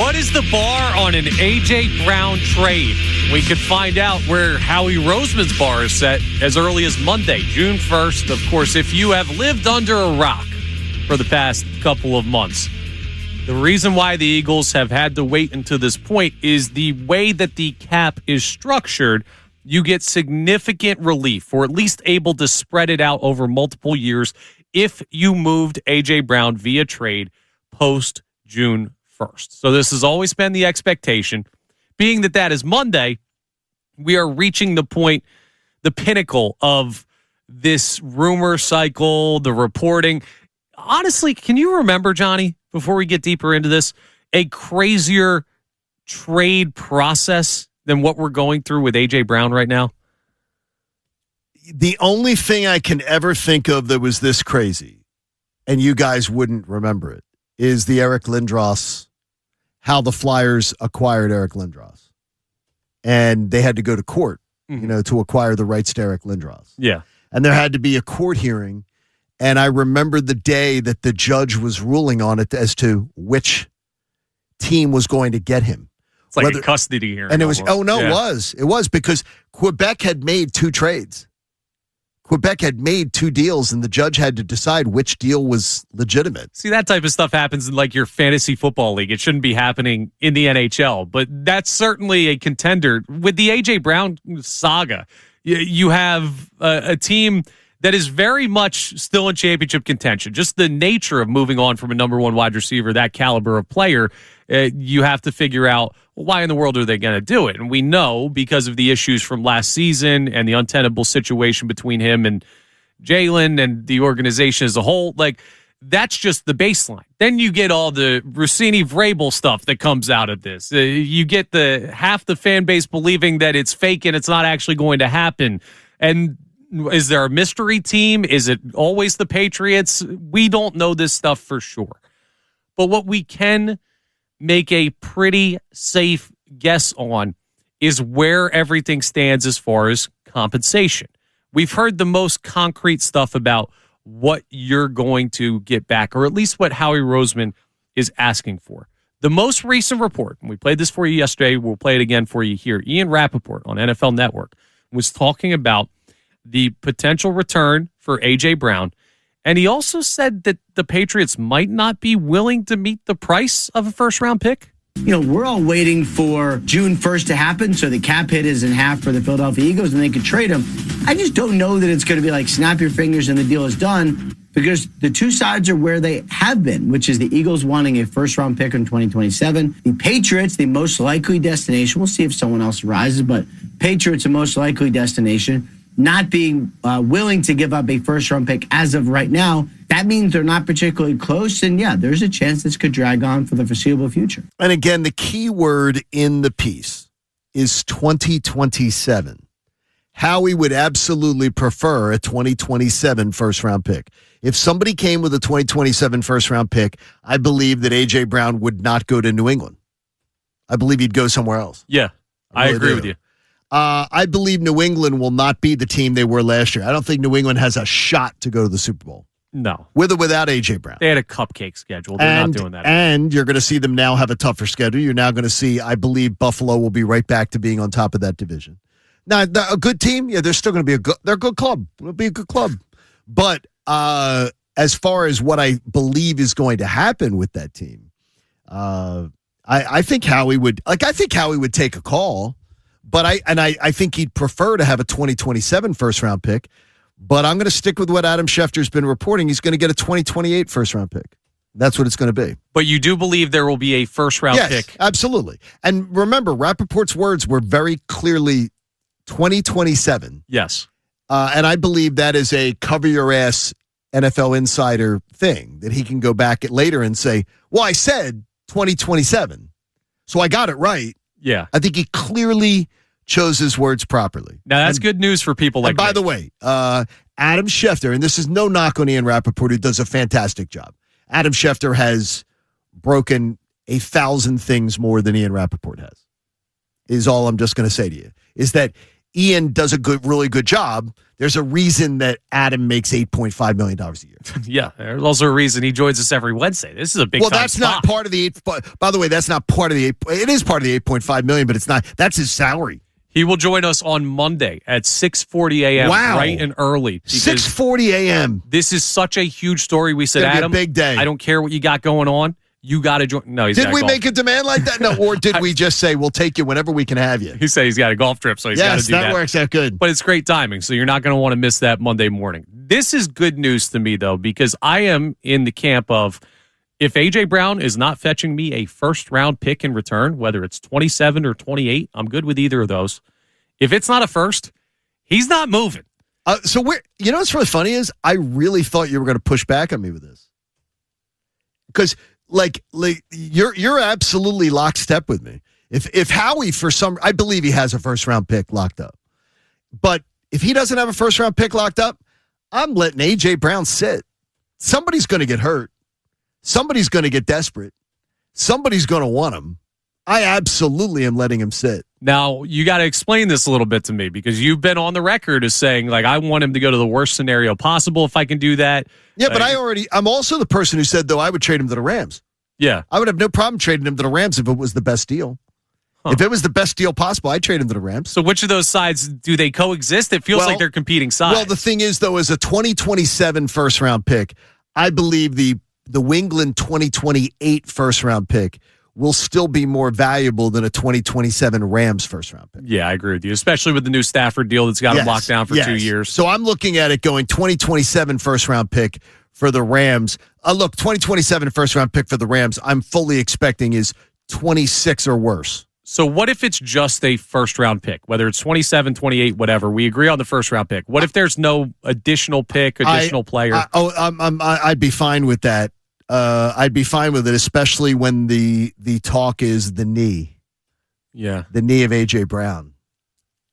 What is the bar on an A.J. Brown trade? We could find out where Howie Roseman's bar is set as early as Monday, June 1st. Of course, if you have lived under a rock for the past couple of months, the reason why the Eagles have had to wait until this point is the way that the cap is structured. You get significant relief, or at least able to spread it out over multiple years if you moved A.J. Brown via trade post-June 1st. So this has always been the expectation. Being that that is Monday, we are reaching the point, the pinnacle of this rumor cycle, the reporting. Honestly, can you remember, Johnny, before we get deeper into this, a crazier trade process than what we're going through with A.J. Brown right now? The only thing I can ever think of that was this crazy, and you guys wouldn't remember it, is the Eric Lindros, how the Flyers acquired Eric Lindros. And they had to go to court, to acquire the rights to Eric Lindros. Yeah. And there had to be a court hearing. And I remember the day that the judge was ruling on it as to which team was going to get him. It's like a custody hearing. And it was, almost. It was because Quebec had made two trades. Quebec had made two deals, and the judge had to decide which deal was legitimate. See, that type of stuff happens in like your fantasy football league. It shouldn't be happening in the NHL, but that's certainly a contender. With the A.J. Brown saga, you have a team that is very much still in championship contention. Just the nature of moving on from a number one wide receiver, that caliber of player, you have to figure out, well, why in the world are they going to do it? And we know because of the issues from last season and the untenable situation between him and Jalen and the organization as a whole, like that's just the baseline. Then you get all the Rossini-Vrabel stuff that comes out of this. You get the half the fan base believing that it's fake and it's not actually going to happen. And is there a mystery team? Is it always the Patriots? We don't know this stuff for sure. But what we can make a pretty safe guess on is where everything stands as far as compensation. We've heard the most concrete stuff about what you're going to get back, or at least what Howie Roseman is asking for. The most recent report, and we played this for you yesterday, we'll play it again for you here, Ian Rappaport on NFL Network was talking about the potential return for A.J. Brown. And he also said that the Patriots might not be willing to meet the price of a first-round pick. We're all waiting for June 1st to happen so the cap hit is in half for the Philadelphia Eagles and they could trade him. I just don't know that it's going to be like snap your fingers and the deal is done, because the two sides are where they have been, which is the Eagles wanting a first-round pick in 2027. The Patriots, the most likely destination. We'll see if someone else rises, but Patriots, the most likely destination. Not being willing to give up a first-round pick as of right now, that means they're not particularly close. And, yeah, there's a chance this could drag on for the foreseeable future. And, again, the key word in the piece is 2027. Howie would absolutely prefer a 2027 first-round pick. If somebody came with a 2027 first-round pick, I believe that A.J. Brown would not go to New England. I believe he'd go somewhere else. Yeah, I agree with you. I believe New England will not be the team they were last year. I don't think New England has a shot to go to the Super Bowl. No. With or without A.J. Brown. They had a cupcake schedule. They're not doing that. And you're going to see them now have a tougher schedule. You're now going to see, I believe, Buffalo will be right back to being on top of that division. Now, a good team, yeah, they're still going to be they're a good club. It'll be a good club. But as far as what I believe is going to happen with that team, I think Howie would take a call. But I think he'd prefer to have a 2027 first-round pick. But I'm going to stick with what Adam Schefter's been reporting. He's going to get a 2028 first-round pick. That's what it's going to be. But you do believe there will be a first-round pick? Yes, absolutely. And remember, Rappaport's words were very clearly 2027. Yes. And I believe that is a cover-your-ass NFL insider thing, that he can go back later and say, well, I said 2027, so I got it right. Yeah. I think he clearly chose his words properly. Now, that's good news for people like me. By the way, Adam Schefter, and this is no knock on Ian Rappaport, who does a fantastic job. Adam Schefter has broken 1,000 things more than Ian Rappaport has, is all I'm just going to say to you, is that Ian does a really good job, there's a reason that Adam makes $8.5 million a year. Yeah, there's also a reason he joins us every Wednesday. This is a big. Well, that's not part of the by the way, that's not part of the 8. It is part of the $8.5 million, but it's not. That's his salary. He will join us on Monday at 6:40 a.m. Wow. Bright and early. 6:40 a.m. This is such a huge story. We said, Adam, a big day. I don't care what you got going on. You got to join. No, did we make a demand like that? No, or did we just say we'll take you whenever we can have you? He said he's got a golf trip, so he's got to do that. Yes, that works out good. But it's great timing, so you're not going to want to miss that Monday morning. This is good news to me, though, because I am in the camp of if A.J. Brown is not fetching me a first-round pick in return, whether it's 27 or 28, I'm good with either of those. If it's not a first, he's not moving. So you know what's really funny is I really thought you were going to push back on me with this. Because like you're absolutely lockstep with me. If Howie I believe he has a first round pick locked up. But if he doesn't have a first round pick locked up, I'm letting AJ Brown sit. Somebody's going to get hurt. Somebody's going to get desperate. Somebody's going to want him. I absolutely am letting him sit. Now, you got to explain this a little bit to me because you've been on the record as saying, like, I want him to go to the worst scenario possible if I can do that. Yeah, but I'm also the person who said, though, I would trade him to the Rams. Yeah. I would have no problem trading him to the Rams if it was the best deal. Huh. If it was the best deal possible, I'd trade him to the Rams. So which of those sides, do they coexist? It feels like they're competing sides. Well, the thing is, though, as a 2027 first-round pick, I believe the Wingland 2028 first-round pick will still be more valuable than a 2027 Rams first-round pick. Yeah, I agree with you, especially with the new Stafford deal that's got him locked down for 2 years. So I'm looking at it going 2027 first-round pick for the Rams. Look, 2027 first-round pick for the Rams, I'm fully expecting is 26 or worse. So what if it's just a first-round pick, whether it's 27, 28, whatever? We agree on the first-round pick. What if there's no additional pick, additional player? I'd be fine with that. I'd be fine with it, especially when the talk is the knee. Yeah. The knee of A.J. Brown.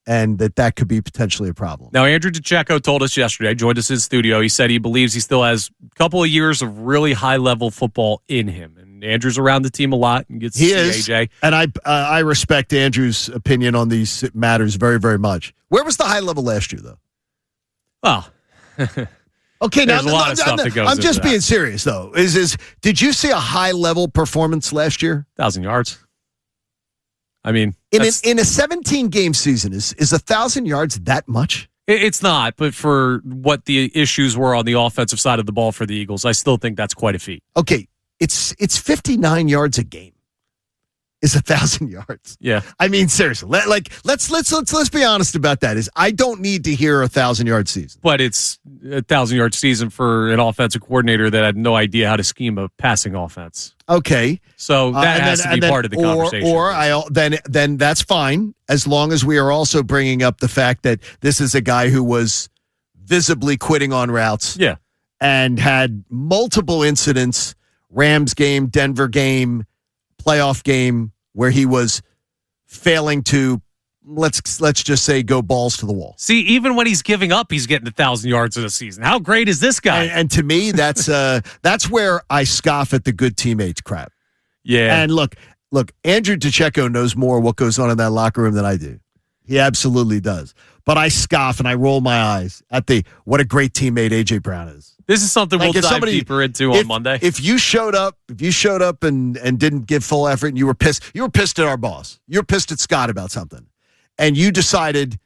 And that could be potentially a problem. Now, Andrew DiCecco told us yesterday, joined us in the studio. He said he believes he still has a couple of years of really high-level football in him. And Andrew's around the team a lot and gets to see AJ. And I respect Andrew's opinion on these matters very, very much. Where was the high level last year, though? Well, okay, there's a lot of stuff that goes I'm just into being serious, though. Did you see a high-level performance last year? 1,000 yards. I mean, in a 17-game season, is 1,000 yards that much? It's not, but for what the issues were on the offensive side of the ball for the Eagles, I still think that's quite a feat. Okay, it's 59 yards a game. Is 1,000 yards? Yeah. I mean, seriously, let's be honest about that. I don't need to hear 1,000-yard season, but it's a 1,000-yard season for an offensive coordinator that had no idea how to scheme a passing offense. Okay, so that has to be part of the conversation. Then that's fine, as long as we are also bringing up the fact that this is a guy who was visibly quitting on routes. Yeah, and had multiple incidents: Rams game, Denver game, playoff game, where he was failing to, let's just say, go balls to the wall. See, even when he's giving up, he's getting 1,000 yards in a season. How great is this guy? And to me, that's where I scoff at the good teammates crap. Yeah. And look, Andrew DiCecco knows more what goes on in that locker room than I do. He absolutely does. But I scoff and I roll my eyes at what a great teammate A.J. Brown is. This is something we'll dive deeper into on Monday. If you showed up and didn't give full effort and you were pissed at our boss. You were pissed at Scott about something. And you decided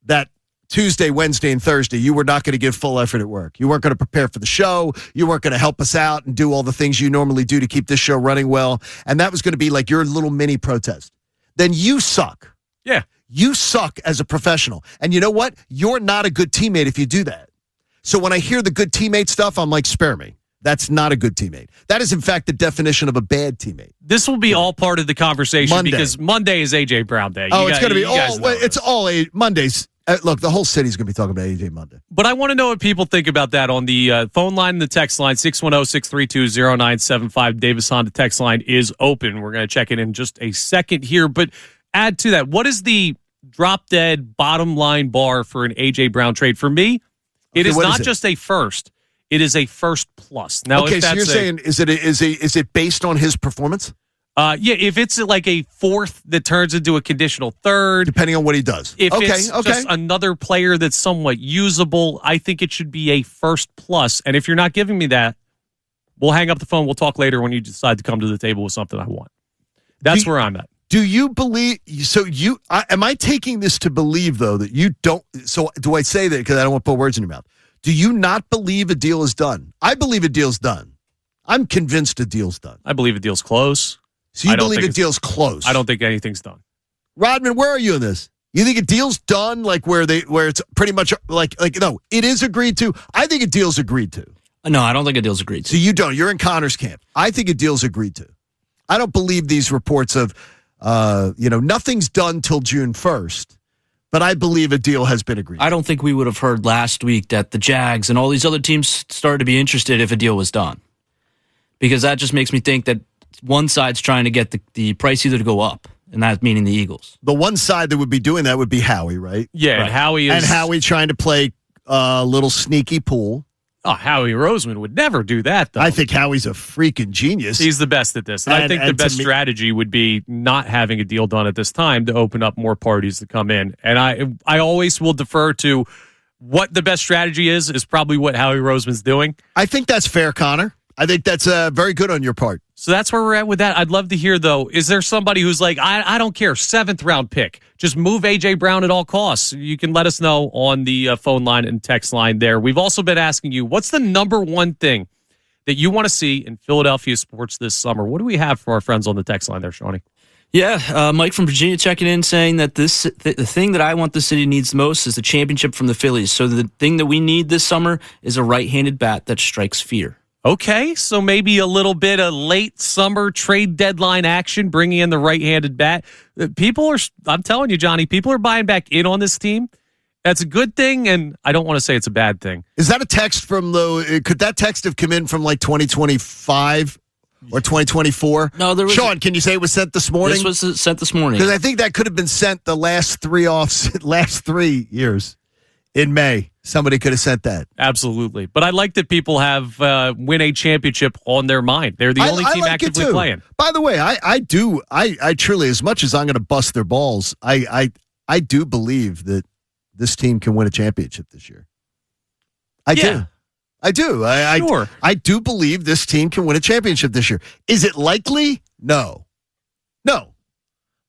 that Tuesday, Wednesday, and Thursday, you were not going to give full effort at work. You weren't going to prepare for the show. You weren't going to help us out and do all the things you normally do to keep this show running well. And that was going to be like your little mini protest. Then you suck. Yeah. You suck as a professional. And you know what? You're not a good teammate if you do that. So when I hear the good teammate stuff, I'm like, spare me. That's not a good teammate. That is, in fact, the definition of a bad teammate. This will be all part of the conversation because Monday is A.J. Brown Day. It's going to be all Mondays. Look, the whole city's going to be talking about A.J. Monday. But I want to know what people think about that on the phone line and the text line, 610-632-0975. Davis Honda text line is open. We're going to check it in just a second here. But add to that, what is the drop-dead bottom line bar for an A.J. Brown trade? For me, it is not just a first. It is a first plus. Now, okay, so you're saying is it based on his performance? Yeah, if it's like a fourth that turns into a conditional third. Depending on what he does. If it's just another player that's somewhat usable, I think it should be a first plus. And if you're not giving me that, we'll hang up the phone. We'll talk later when you decide to come to the table with something I want. That's where I'm at. Do you believe, am I taking this to believe, though, that you don't, so do I say that because I don't want to put words in your mouth? Do you not believe a deal is done? I believe a deal's done. I'm convinced a deal's done. I believe a deal's close. So you believe a deal's close? I don't think anything's done. Rodman, where are you in this? You think a deal's done, like where it's pretty much like no, it is agreed to? I think a deal's agreed to. No, I don't think a deal's agreed to. So you don't. You're in Connor's camp. I think a deal's agreed to. I don't believe these reports of, nothing's done till June 1st, but I believe a deal has been agreed. I don't think we would have heard last week that the Jags and all these other teams started to be interested if a deal was done. Because that just makes me think that one side's trying to get the price either to go up, and that's meaning the Eagles. The one side that would be doing that would be Howie, right? Yeah, right. And Howie is... And Howie trying to play a little sneaky pool. Oh, Howie Roseman would never do that, though. I think Howie's a freaking genius. He's the best at this. And I think the best strategy would be not having a deal done at this time to open up more parties to come in. And I always will defer to what the best strategy is probably what Howie Roseman's doing. I think that's fair, Connor. I think that's very good on your part. So that's where we're at with that. I'd love to hear, though, is there somebody who's like, I don't care, 7th round pick. Just move A.J. Brown at all costs. You can let us know on the phone line and text line there. We've also been asking you, what's the number one thing that you want to see in Philadelphia sports this summer? What do we have for our friends on the text line there, Shawnee? Yeah, Mike from Virginia checking in saying that the thing that I want the city needs most is the championship from the Phillies. So the thing that we need this summer is a right-handed bat that strikes fear. Okay, so maybe a little bit of late summer trade deadline action, bringing in the right-handed bat. I'm telling you, Johnny, people are buying back in on this team. That's a good thing, and I don't want to say it's a bad thing. Is that a text could that text have come in from like 2025 or 2024? No, there was. Sean, can you say it was sent this morning? This was sent this morning. Because I think that could have been sent the last 3 years in May. Somebody could have sent that. Absolutely. But I like that people have win a championship on their mind. They're the only team actively playing. By the way, I truly, as much as I'm going to bust their balls, I do believe that this team can win a championship this year. I do. Sure. I do believe this team can win a championship this year. Is it likely? No.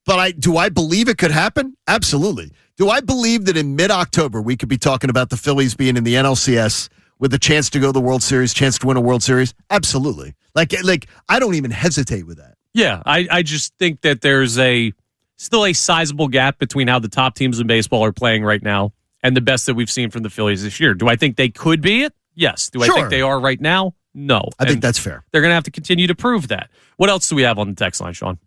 But do I believe it could happen? Absolutely. Do I believe that in mid-October we could be talking about the Phillies being in the NLCS with a chance to go to the World Series, chance to win a World Series? Absolutely. Like I don't even hesitate with that. Yeah, I just think that there's still a sizable gap between how the top teams in baseball are playing right now and the best that we've seen from the Phillies this year. Do I think they could be it? Yes. Do I think they are right now? No. I think that's fair. They're going to have to continue to prove that. What else do we have on the text line, Sean?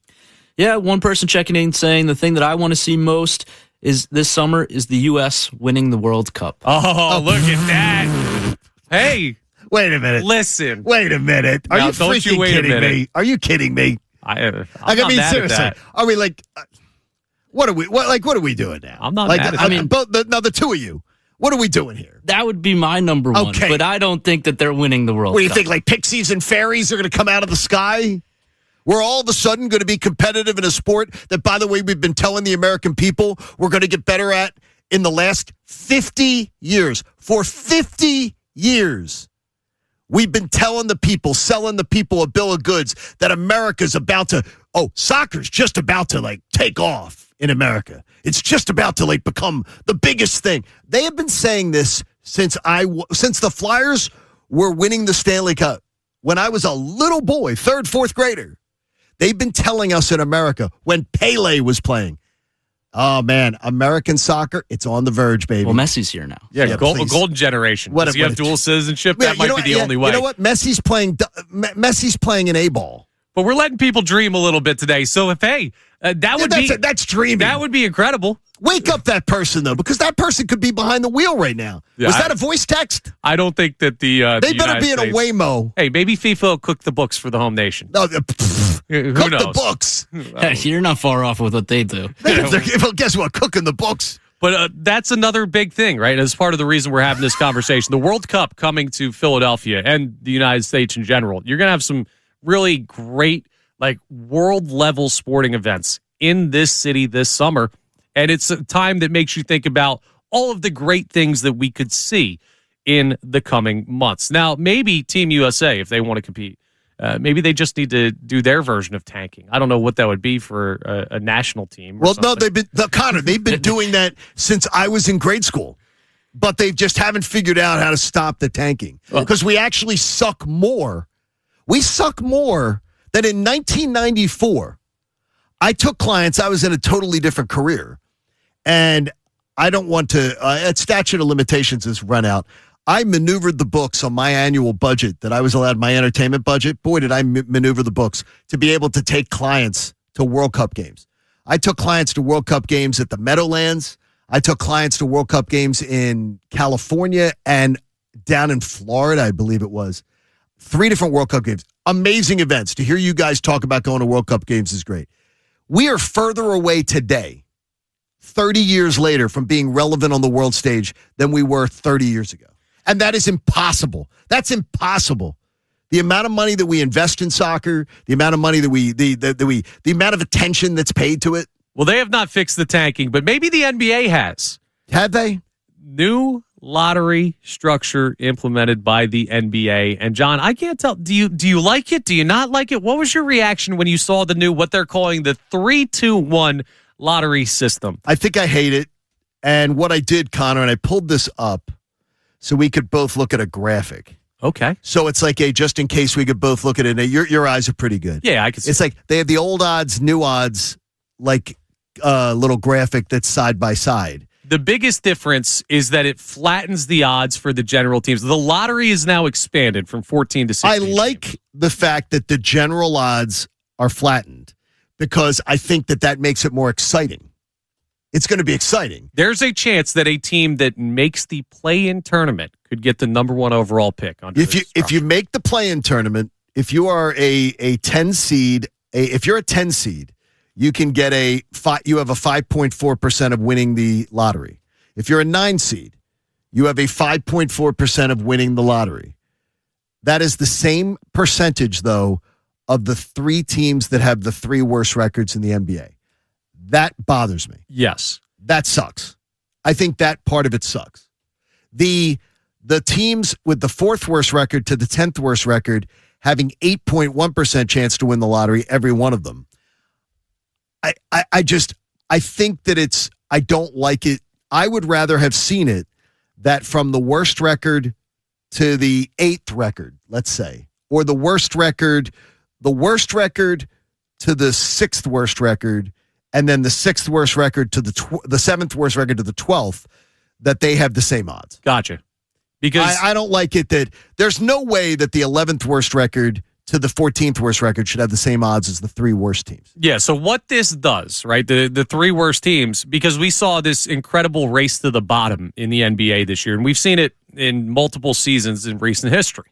Yeah, one person checking in saying the thing that I want to see most is this summer is the U.S. winning the World Cup. Oh, look at that. Hey. Wait a minute. Listen. Wait a minute. Are you freaking kidding me? Are you kidding me? I'm not mad seriously. at that. Are we like, what are we doing now? I'm not mad at that. Now the two of you, what are we doing here? That would be my number one, okay. But I don't think that they're winning the World Cup. What do you think, like pixies and fairies are going to come out of the sky? We're all of a sudden going to be competitive in a sport that, by the way, we've been telling the American people we're going to get better at in the last 50 years. For 50 years, we've been telling the people, selling the people a bill of goods that America's about to, soccer's just about to, take off in America. It's just about to, become the biggest thing. They have been saying this since the Flyers were winning the Stanley Cup. When I was a little boy, 3rd, 4th grader. They've been telling us in America when Pele was playing, oh, man, American soccer, it's on the verge, baby. Well, Messi's here now. Yeah, golden generation. Does he have dual citizenship? That might be the only way. You know what? Messi's playing an A-ball. But we're letting people dream a little bit today. So that's dreaming. That would be incredible. Wake up that person, though, because that person could be behind the wheel right now. Yeah, was that a voice text? I don't think that they better be in a Waymo. Hey, maybe FIFA will cook the books for the home nation. No, Who cook knows? the books. You're not far off with what they do. Well, guess what? Cooking the books. But that's another big thing, right? As part of the reason we're having this conversation. The World Cup coming to Philadelphia and the United States in general. You're going to have some really great like world level sporting events in this city this summer. And it's a time that makes you think about all of the great things that we could see in the coming months. Now, maybe Team USA, if they want to compete, maybe they just need to do their version of tanking. I don't know what that would be for a national team. Well, no, Connor, they've been doing that since I was in grade school, but they just haven't figured out how to stop the tanking because we actually suck more. We suck more than in 1994. I took clients. I was in a totally different career, and I don't want to. Statute of limitations has run out. I maneuvered the books on my annual budget that I was allowed, my entertainment budget. Boy, did I maneuver the books to be able to take clients to World Cup games. I took clients to World Cup games at the Meadowlands. I took clients to World Cup games in California and down in Florida, I believe it was. 3 different World Cup games. Amazing events. To hear you guys talk about going to World Cup games is great. We are further away today, 30 years later, from being relevant on the world stage than we were 30 years ago. And that is impossible. That's impossible. The amount of money that we invest in soccer, the amount of money that the amount of attention that's paid to it. Well, they have not fixed the tanking, but maybe the NBA has. Have they? New lottery structure implemented by the NBA. And John, I can't tell. Do you like it? Do you not like it? What was your reaction when you saw the new, what they're calling the 3-2-1 lottery system? I think I hate it. And what I did, Connor, and I pulled this up so we could both look at a graphic. Okay. So it's like a just in case we could both look at it. Your eyes are pretty good. Yeah, I can see. It's like they have the old odds, new odds, like little graphic that's side by side. The biggest difference is that it flattens the odds for the general teams. The lottery is now expanded from 14 to 16. I like the fact that the general odds are flattened because I think that makes it more exciting. It's going to be exciting. There's a chance that a team that makes the play-in tournament could get the number 1 overall pick. If you make the play-in tournament, if you are a 10 seed, if you're a 10 seed, you can get you have a 5.4% of winning the lottery. If you're a 9 seed, you have a 5.4% of winning the lottery. That is the same percentage, though, of the 3 teams that have the 3 worst records in the NBA. That bothers me. Yes. That sucks. I think that part of it sucks. The teams with the 4th worst record to the 10th worst record having 8.1% chance to win the lottery, every one of them. I think that I don't like it. I would rather have seen it that from the worst record to the 8th record, let's say, or the worst record to the 6th worst record, and then the 6th worst record to the 7th worst record to the 12th, that they have the same odds. Gotcha. Because I don't like it that there's no way that the 11th worst record to the 14th worst record should have the same odds as the 3 worst teams. Yeah, so what this does, right, the 3 worst teams, because we saw this incredible race to the bottom in the NBA this year, and we've seen it in multiple seasons in recent history.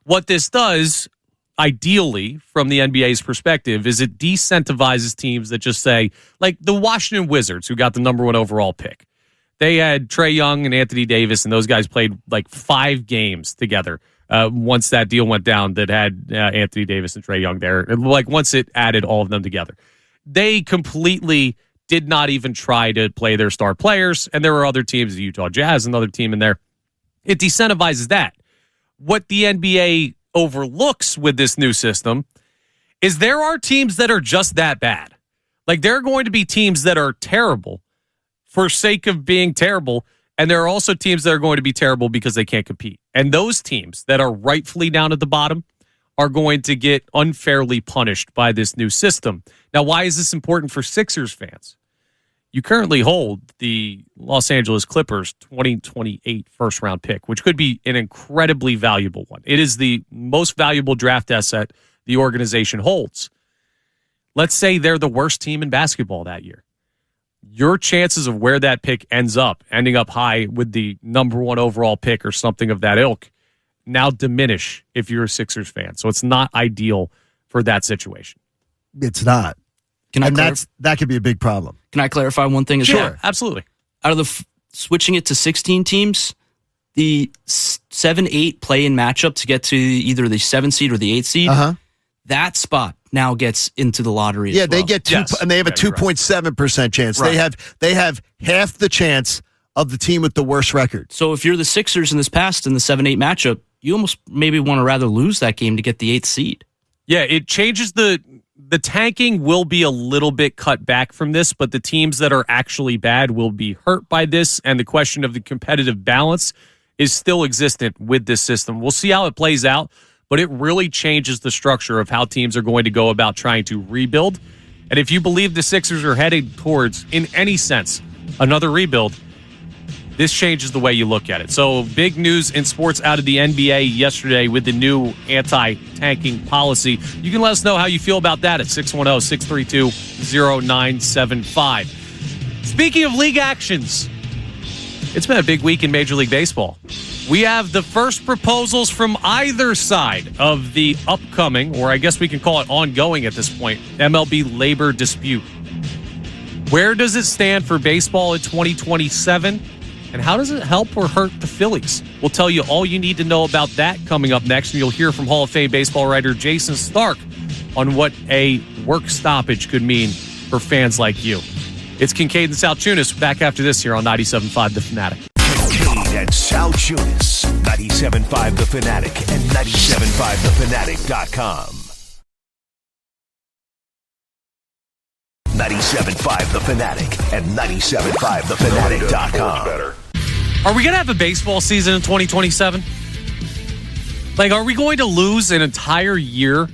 What this does, ideally, from the NBA's perspective, is it decentivizes teams that just say, like the Washington Wizards, who got the number 1 overall pick. They had Trae Young and Anthony Davis, and those guys played like 5 games together. Once that deal went down that had Anthony Davis and Trae Young there, like once it added all of them together, they completely did not even try to play their star players. And there were other teams, the Utah Jazz, another team in there. It decentivizes that. What the NBA overlooks with this new system is there are teams that are just that bad. Like there are going to be teams that are terrible for sake of being terrible. And there are also teams that are going to be terrible because they can't compete. And those teams that are rightfully down at the bottom are going to get unfairly punished by this new system. Now, why is this important for Sixers fans? You currently hold the Los Angeles Clippers 2028 first-round pick, which could be an incredibly valuable one. It is the most valuable draft asset the organization holds. Let's say they're the worst team in basketball that year. Your chances of where that pick ending up high with the number 1 overall pick or something of that ilk, now diminish if you're a Sixers fan. So it's not ideal for that situation. It's not. That could be a big problem. Can I clarify one thing? Sure, absolutely. Out of the switching it to 16 teams, the 7-8 play-in matchup to get to either the 7 seed or the 8 seed, that spot now gets into the lottery. Yeah, as well. they get and they have a 2.7% chance. Right. They have half the chance of the team with the worst record. So if you're the Sixers in the 7-8 matchup, you almost maybe want to rather lose that game to get the 8th seed. Yeah, it changes the tanking will be a little bit cut back from this, but the teams that are actually bad will be hurt by this, and the question of the competitive balance is still existent with this system. We'll see how it plays out, but it really changes the structure of how teams are going to go about trying to rebuild. And if you believe the Sixers are headed towards, in any sense, another rebuild, this changes the way you look at it. So big news in sports out of the NBA yesterday with the new anti-tanking policy. You can let us know how you feel about that at 610-632-0975. Speaking of league actions, it's been a big week in Major League Baseball. We have the first proposals from either side of the upcoming, or I guess we can call it ongoing at this point, MLB labor dispute. Where does it stand for baseball in 2027? And how does it help or hurt the Phillies? We'll tell you all you need to know about that coming up next. And you'll hear from Hall of Fame baseball writer Jason Stark on what a work stoppage could mean for fans like you. It's Kincaid and Salchunas back after this here on 97.5 The Fanatic. Kincaid and Salchunas, 97.5 The Fanatic and 97.5thefanatic.com. 97.5 The Fanatic and 97.5thefanatic.com. Are we going to have a baseball season in 2027? Like, are we going to lose an entire year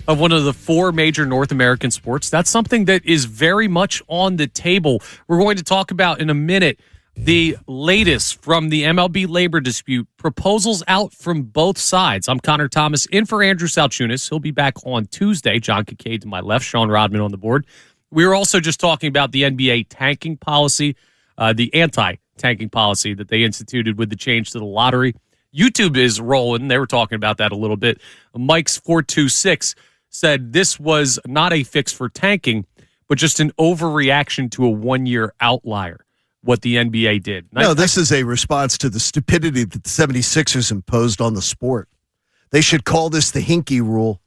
of one of the 4 major North American sports? That's something that is very much on the table. We're going to talk about in a minute the latest from the MLB labor dispute, proposals out from both sides. I'm Connor Thomas in for Andrew Salchunas. He'll be back on Tuesday. John Kincaid to my left, Sean Rodman on the board. We were also just talking about the NBA tanking policy, the anti-tanking policy that they instituted with the change to the lottery. YouTube is rolling. They were talking about that a little bit. Mike's 426 said this was not a fix for tanking, but just an overreaction to a one-year outlier, what the NBA did. No, this is a response to the stupidity that the 76ers imposed on the sport. They should call this the Hinkie rule.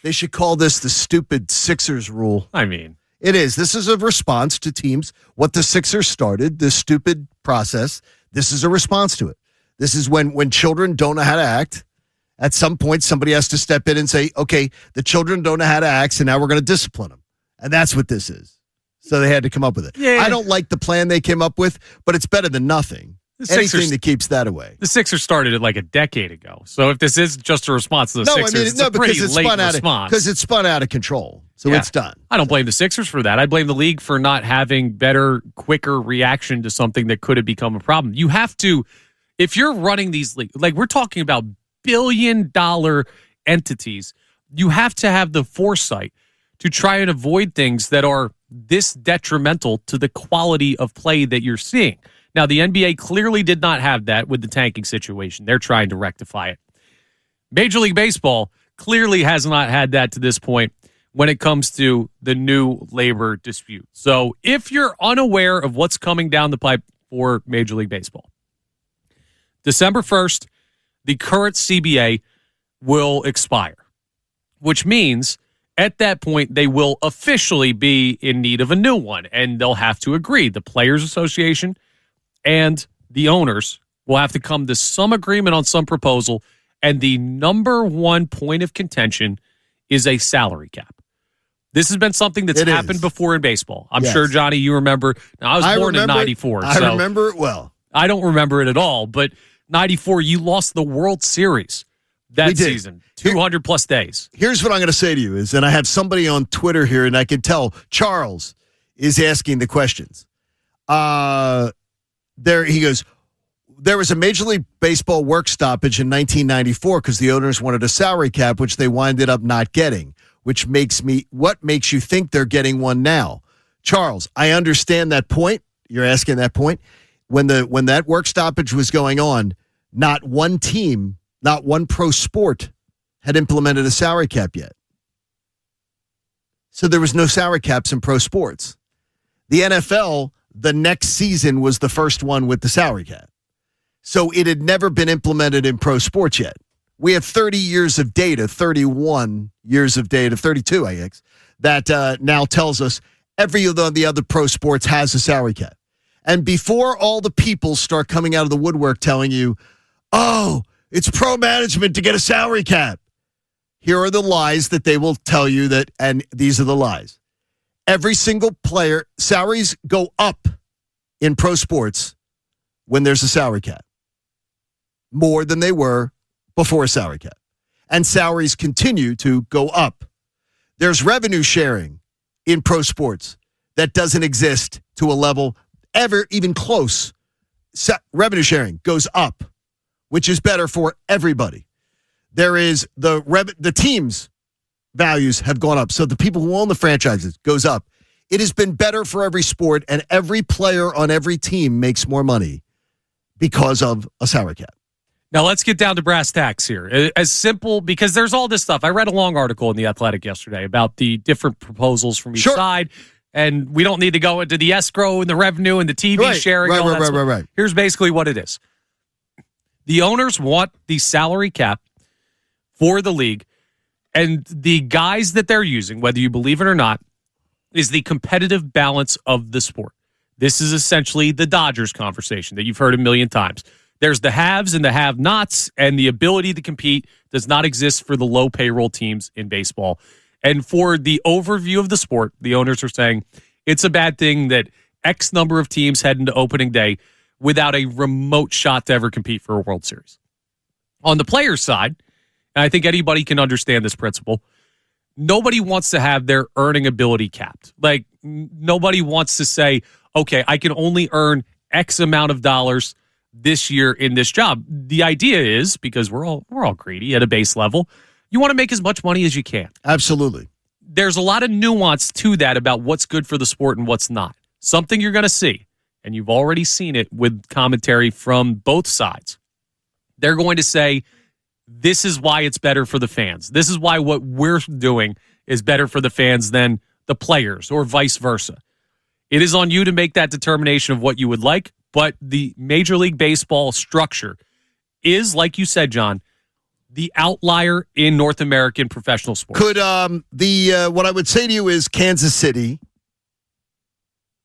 They should call this the stupid Sixers rule. I mean, it is. This is a response to teams, what the Sixers started, this stupid process. This is a response to it. This is when children don't know how to act. At some point, somebody has to step in and say, okay, the children don't know how to act, so now we're going to discipline them. And that's what this is. So they had to come up with it. Yeah. I don't like the plan they came up with, but it's better than nothing. Anything that keeps that away. The Sixers started it like a decade ago. So if this is just a response to the Sixers, it's a pretty late response. Because it's spun out of control. So it's done. I don't blame the Sixers for that. I blame the league for not having better, quicker reaction to something that could have become a problem. You have to, if you're running these leagues, like we're talking about billion-dollar entities, you have to have the foresight to try and avoid things that are this detrimental to the quality of play that you're seeing. Now, the NBA clearly did not have that with the tanking situation. They're trying to rectify it. Major League Baseball clearly has not had that to this point when it comes to the new labor dispute. So if you're unaware of what's coming down the pipe for Major League Baseball, December 1st, the current CBA will expire, which means at that point they will officially be in need of a new one, and they'll have to agree. The Players Association and the owners will have to come to some agreement on some proposal, and the number one point of contention is a salary cap. This has been something that's happened before in baseball. I'm sure, Johnny, you remember. Now, I was born in 94. I remember it well. I don't remember it at all, but 94, you lost the World Series that season, 200-plus days. Here's what I'm going to say to you is, and I have somebody on Twitter here, and I can tell Charles is asking the questions. He goes, there was a Major League Baseball work stoppage in 1994 because the owners wanted a salary cap, which they winded up not getting, what makes you think they're getting one now? Charles, I understand that point. You're asking that point. When that work stoppage was going on, not one team, not one pro sport had implemented a salary cap yet. So there was no salary caps in pro sports. The NFL, the next season was the first one with the salary cap. So it had never been implemented in pro sports yet. We have 30 years of data, 31 years of data, 32, I guess, that now tells us every of the other pro sports has a salary cap. And before all the people start coming out of the woodwork telling you, oh, it's pro management to get a salary cap, here are the lies that they will tell you that, and these are the lies. Every single player, salaries go up in pro sports when there's a salary cap, more than they were before a salary cap. And salaries continue to go up. There's revenue sharing in pro sports that doesn't exist to a level ever even close. Revenue sharing goes up, which is better for everybody. There is the teams' values have gone up. So the people who own the franchises goes up. It has been better for every sport, and every player on every team makes more money because of a salary cap. Now, let's get down to brass tacks here. As simple, because there's all this stuff. I read a long article in The Athletic yesterday about the different proposals from each side, and we don't need to go into the escrow and the revenue and the TV sharing. Right. Here's basically what it is. The owners want the salary cap for the league, and the guys that they're using, whether you believe it or not, is the competitive balance of the sport. This is essentially the Dodgers conversation that you've heard a million times. There's the haves and the have-nots, and the ability to compete does not exist for the low payroll teams in baseball. And for the overview of the sport, the owners are saying it's a bad thing that X number of teams head into opening day without a remote shot to ever compete for a World Series. On the players' side, and I think anybody can understand this principle, nobody wants to have their earning ability capped. Like, nobody wants to say, okay, I can only earn X amount of dollars this year in this job. The idea is, because we're all greedy at a base level, you want to make as much money as you can. Absolutely. There's a lot of nuance to that about what's good for the sport and what's not. Something you're going to see, and you've already seen it with commentary from both sides. They're going to say, this is why it's better for the fans. This is why what we're doing is better for the fans than the players, or vice versa. It is on you to make that determination of what you would like. But the Major League Baseball structure is, like you said, John, the outlier in North American professional sports. Could what I would say to you is Kansas City,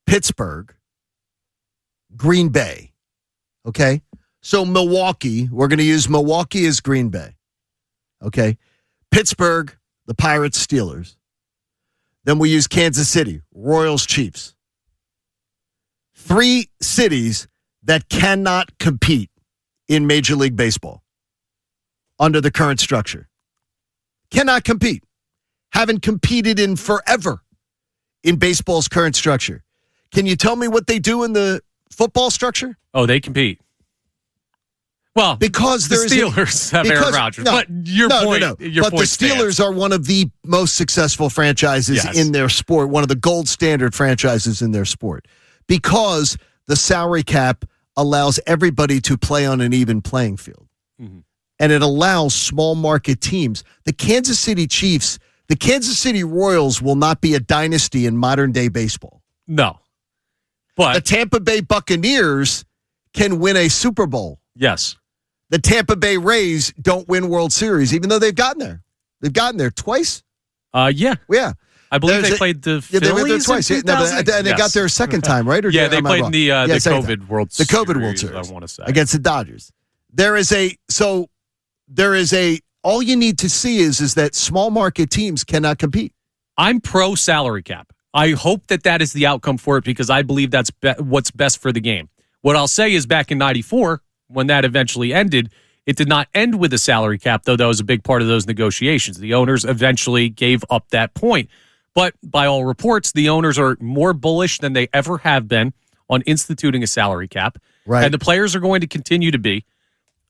Pittsburgh, Green Bay. Okay? So Milwaukee, we're going to use Milwaukee as Green Bay. Okay? Pittsburgh, the Pirates, Steelers. Then we use Kansas City, Royals, Chiefs. 3 cities that cannot compete in Major League Baseball under the current structure. Cannot compete. Haven't competed in forever in baseball's current structure. Can you tell me what they do in the football structure? Oh, they compete. Well, because the Steelers have Aaron Rodgers. No, but your point but the Steelers are one of the most successful franchises in their sport, one of the gold standard franchises in their sport. Because the salary cap allows everybody to play on an even playing field. Mm-hmm. And it allows small market teams. The Kansas City Chiefs, the Kansas City Royals will not be a dynasty in modern day baseball. No. But the Tampa Bay Buccaneers can win a Super Bowl. Yes. The Tampa Bay Rays don't win World Series, even though they've gotten there. They've gotten there twice. Yeah. Yeah. I believe they played the Phillies. They went there twice. And they got there a second time, right? Or they played in the COVID World Series. The COVID World Series, I want to say. Against the Dodgers. There is all you need to see is that small market teams cannot compete. I'm pro salary cap. I hope that is the outcome for it, because I believe that's what's best for the game. What I'll say is, back in '94, when that eventually ended, it did not end with a salary cap, though that was a big part of those negotiations. The owners eventually gave up that point. But by all reports, the owners are more bullish than they ever have been on instituting a salary cap. Right. And the players are going to continue to be,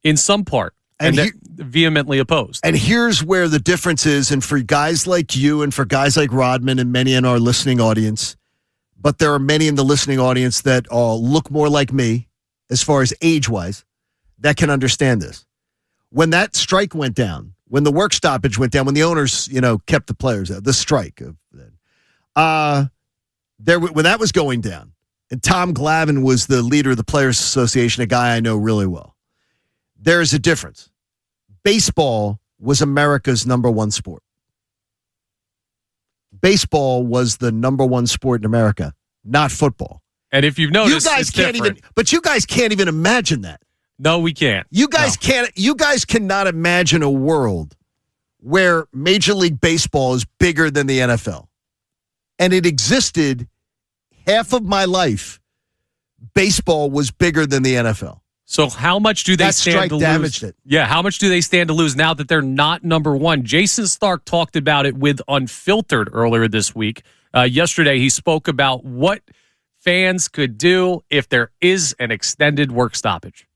in some part, and vehemently opposed. And here's where the difference is, and for guys like you and for guys like Rodman and many in our listening audience, but there are many in the listening audience that look more like me, as far as age-wise, that can understand this. When that strike went down, when the work stoppage went down, when the owners, kept the players out, the strike, when that was going down, and Tom Glavine was the leader of the Players Association, a guy I know really well. There is a difference. baseball was America's number one sport. Baseball was the number one sport in America, not football. And if you've noticed, you guys can't even imagine that. No, we can't. You guys can't. You guys cannot imagine a world where Major League Baseball is bigger than the NFL. And it existed half of my life. Baseball was bigger than the NFL. So how much do they stand to lose? Damaged it. Yeah, how much do they stand to lose now that they're not number one? Jason Stark talked about it with Unfiltered earlier this week. Yesterday, he spoke about what fans could do if there is an extended work stoppage.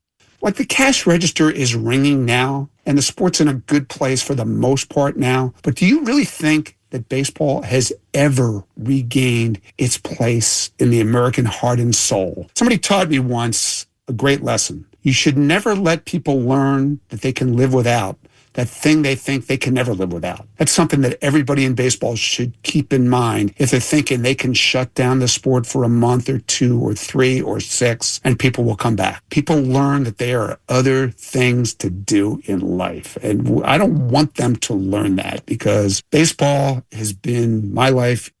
Like the cash register is ringing now, and the sport's in a good place for the most part now. But do you really think that baseball has ever regained its place in the American heart and soul? Somebody taught me once a great lesson. You should never let people learn that they can live without that thing they think they can never live without. That's something that everybody in baseball should keep in mind if they're thinking they can shut down the sport for a month or 2 or 3 or 6 and people will come back. People learn that there are other things to do in life. And I don't want them to learn that because baseball has been my life.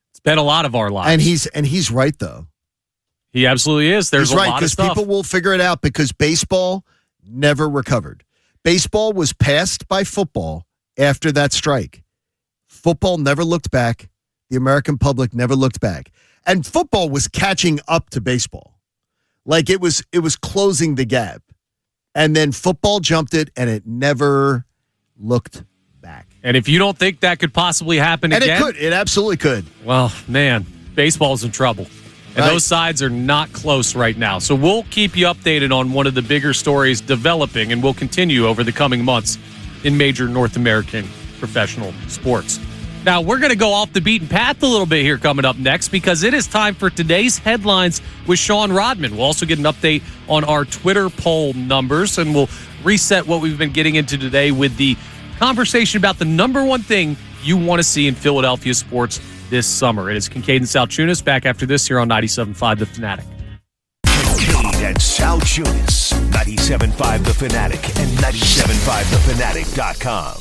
It's been a lot of our lives. And he's right, though. He absolutely is. There's a lot of stuff. People will figure it out because baseball never recovered. Baseball was passed by football after that strike. Football never looked back. The American public never looked back. And football was catching up to baseball. Like it was closing the gap. And then football jumped it and it never looked back. And if you don't think that could possibly happen again. And it absolutely could. Well, man, baseball's in trouble. And those sides are not close right now. So we'll keep you updated on one of the bigger stories developing, and we'll continue over the coming months in major North American professional sports. Now, we're going to go off the beaten path a little bit here coming up next because it is time for today's headlines with Sean Rodman. We'll also get an update on our Twitter poll numbers, and we'll reset what we've been getting into today with the conversation about the number one thing you want to see in Philadelphia sports this summer. It is Kincaid and Salchunas back after this here on 97.5 The Fanatic. Kincaid and Salchunas, 97.5 The Fanatic and 97.5thefanatic.com.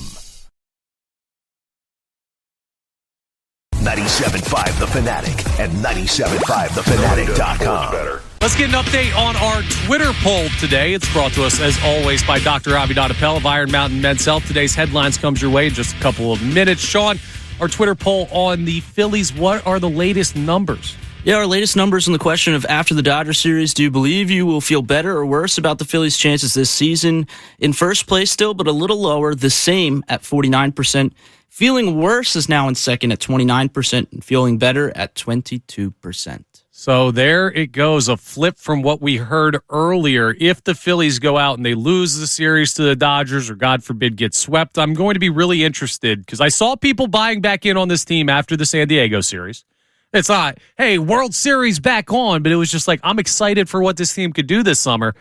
97.5 The Fanatic and 97.5thefanatic.com. Let's get an update on our Twitter poll today. It's brought to us, as always, by Dr. Avidad Appel of Iron Mountain Men's Health. Today's headlines comes your way in just a couple of minutes. Sean, our Twitter poll on the Phillies, what are the latest numbers? Yeah, our latest numbers on the question of after the Dodgers series, do you believe you will feel better or worse about the Phillies' chances this season? In first place still, but a little lower, the same at 49%. Feeling worse is now in second at 29%, and feeling better at 22%. So there it goes, a flip from what we heard earlier. If the Phillies go out and they lose the series to the Dodgers or, God forbid, get swept, I'm going to be really interested because I saw people buying back in on this team after the San Diego series. It's not, hey, World Series back on, but it was just like, I'm excited for what this team could do this summer.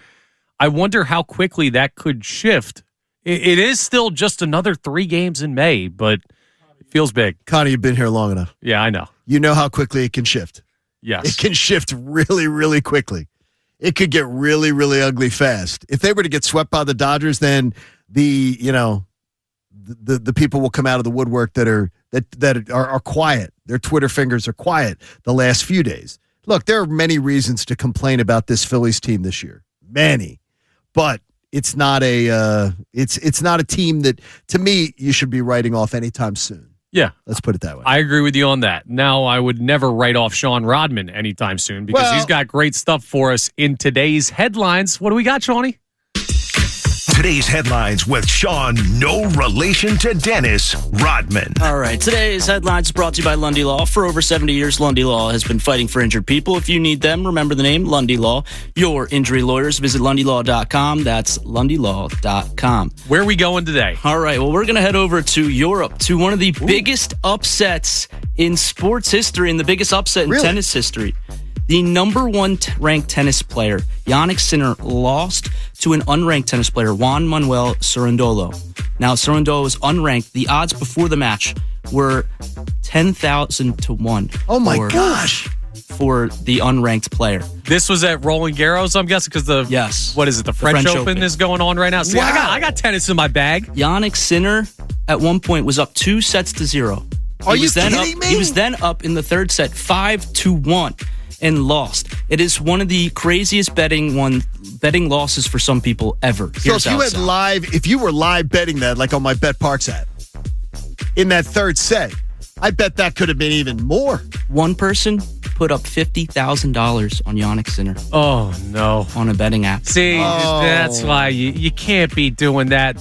I wonder how quickly that could shift. It is still just another 3 games in May, but it feels big. Connie, you've been here long enough. Yeah, I know. You know how quickly it can shift. Yes. It can shift really, really quickly. It could get really, really ugly fast. If they were to get swept by the Dodgers, then the people will come out of the woodwork that are quiet. Their Twitter fingers are quiet the last few days. Look, there are many reasons to complain about this Phillies team this year. Many. But it's not a team that, to me, you should be writing off anytime soon. Yeah. Let's put it that way. I agree with you on that. Now, I would never write off Sean Rodman anytime soon because he's got great stuff for us in today's headlines. What do we got, Shawnee? Today's headlines with Sean, no relation to Dennis Rodman. All right, today's headlines is brought to you by Lundy Law. For over 70 years, Lundy Law has been fighting for injured people. If you need them, remember the name, Lundy Law. Your injury lawyers, visit LundyLaw.com. That's LundyLaw.com. Where are we going today? All right, well, we're going to head over to Europe, to one of the biggest upsets in sports history and the biggest upset in tennis history. The number one ranked tennis player, Jannik Sinner, lost to an unranked tennis player, Juan Manuel Cerundolo. Now, Cerundolo was unranked. The odds before the match were 10,000 to 1. Oh, my gosh. for the unranked player. This was at Roland Garros, I'm guessing, because what is it? The French Open is going on right now. See, Wow. I got tennis in my bag. Yannick Sinner at one point was up 2-0. Are you kidding me? He was then up in the third set 5-1 and lost. It is one of the craziest betting losses for some people ever. So if you were live betting that, like on my Bet Parks app, in that third set, I bet that could have been even more. One person put up $50,000 on Yannick Sinner. Oh, no. On a betting app. See, that's why you can't be doing that.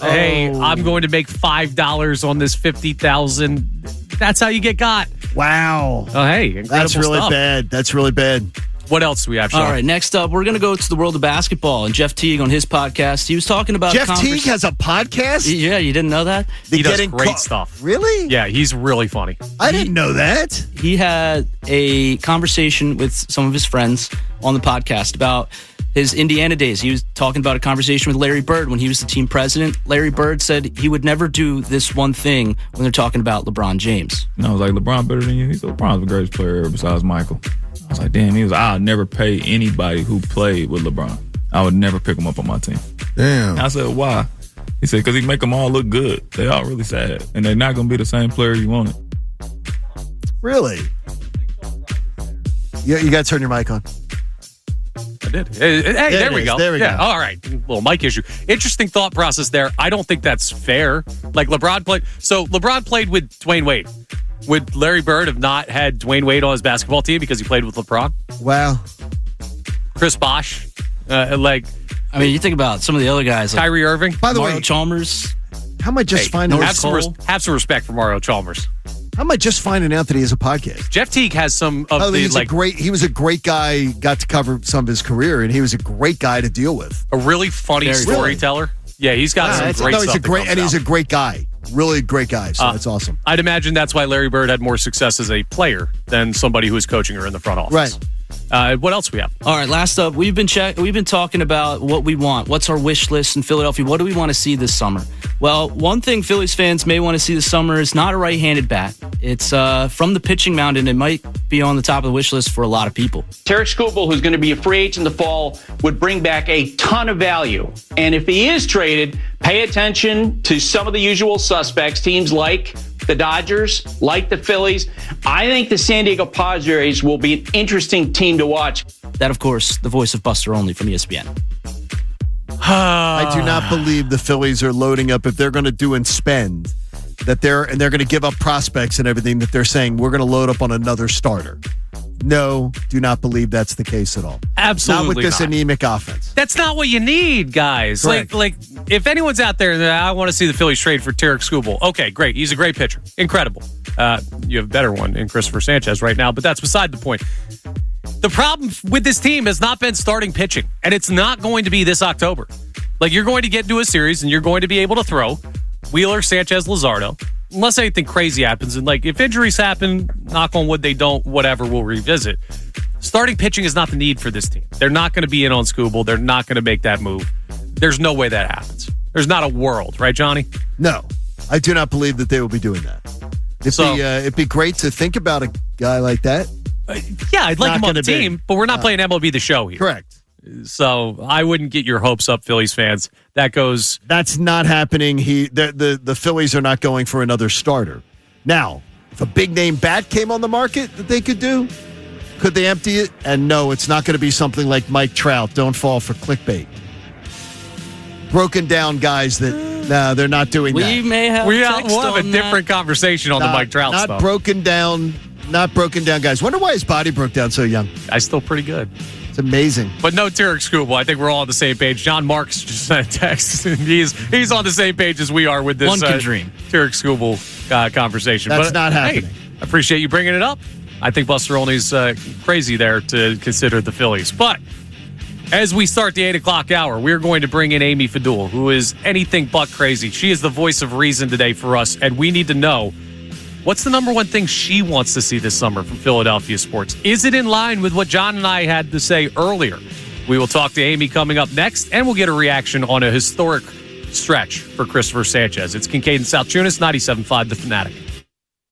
Hey, I'm going to make $5 on this $50,000. That's how you get got. Wow. Oh, hey, incredible That's really stuff. bad. That's really bad. What else do we have, Sean? All right, next up, we're going to go to the world of basketball. And Jeff Teague on his podcast, he was talking about... Jeff Teague has a podcast? Yeah, you didn't know that? He does great stuff. Really? Yeah, he's really funny. I didn't know that. He had a conversation with some of his friends on the podcast about his Indiana days. He was talking about a conversation with Larry Bird when he was the team president. Larry Bird said he would never do this one thing when they're talking about LeBron James. And I was like, LeBron better than you? He said, LeBron's the greatest player ever besides Michael. I was like, damn. He was, I'll never pay anybody who played with LeBron. I would never pick him up on my team. Damn. And I said, why? He said, because he make them all look good. They all really sad. And they're not going to be the same player you wanted. Really? Yeah, you got to turn your mic on. I did. Hey, there we go. There we go. All right. Little mic issue. Interesting thought process there. I don't think that's fair. Like LeBron played with Dwayne Wade. Would Larry Bird have not had Dwayne Wade on his basketball team because he played with LeBron? Wow. Chris Bosh. I mean, you think about some of the other guys. Like Kyrie Irving. By the Mario way, Chalmers. how am I just finding have some respect for Mario Chalmers. How am I just finding out that he has a podcast? Jeff Teague has some of he was a great guy, got to cover some of his career, and he was a great guy to deal with. a really funny storyteller. Yeah, he's got some great stuff. He's a great guy. Really great guy. So that's awesome. I'd imagine that's why Larry Bird had more success as a player than somebody who was coaching her in the front office. Right. What else we have? All right, last up, we've been talking about what we want. What's our wish list in Philadelphia? What do we want to see this summer? Well, one thing Phillies fans may want to see this summer is not a right-handed bat. It's from the pitching mound, and it might be on the top of the wish list for a lot of people. Tarik Skubal, who's going to be a free agent in the fall, would bring back a ton of value. And if he is traded, pay attention to some of the usual suspects, teams like the Dodgers, like the Phillies. I think the San Diego Padres will be an interesting team to watch. That, of course, the voice of Buster Olney from ESPN. I do not believe the Phillies are loading up if they're going to do and spend that they're going to give up prospects and everything that they're saying we're going to load up on another starter. No, do not believe that's the case at all. Absolutely not with this anemic offense. That's not what you need, guys. Correct. Like if anyone's out there and I want to see the Phillies trade for Tarik Skubal, okay, great. He's a great pitcher. Incredible. You have a better one in Christopher Sanchez right now, but that's beside the point. The problem with this team has not been starting pitching, and it's not going to be this October. Like, you're going to get into a series, and you're going to be able to throw Wheeler, Sanchez, Luzardo, unless anything crazy happens. And, like, if injuries happen, knock on wood, they don't, whatever, we'll revisit. Starting pitching is not the need for this team. They're not going to be in on Skubal. They're not going to make that move. There's no way that happens. There's not a world, right, Johnny? No, I do not believe that they will be doing that. It'd be great to think about a guy like that. Yeah, I'd like him on the team, but we're not playing MLB The Show here. Correct. So I wouldn't get your hopes up, Phillies fans. That's not happening. The Phillies are not going for another starter. Now, if a big name bat came on the market that they could do, could they empty it? And no, it's not going to be something like Mike Trout. Don't fall for clickbait. Broken down guys that they're not doing that. We'll have a different conversation on the Mike Trout stuff. Not broken down guys. Wonder why his body broke down so young. Guy's still pretty good. It's amazing. But no Tarik Skubal. I think we're all on the same page. John Marks just sent a text. And he's on the same page as we are with this One can dream. Tarik Skubal conversation. That's not happening. Hey, I appreciate you bringing it up. I think Buster Olney's crazy there to consider the Phillies. But as we start the 8 o'clock hour, we're going to bring in Amy Fadul, who is anything but crazy. She is the voice of reason today for us, and we need to know what's the number one thing she wants to see this summer from Philadelphia sports. Is it in line with what John and I had to say earlier? We will talk to Amy coming up next, and we'll get a reaction on a historic stretch for Christopher Sanchez. It's Kincaid and South Tunis, 97.5 The Fanatic.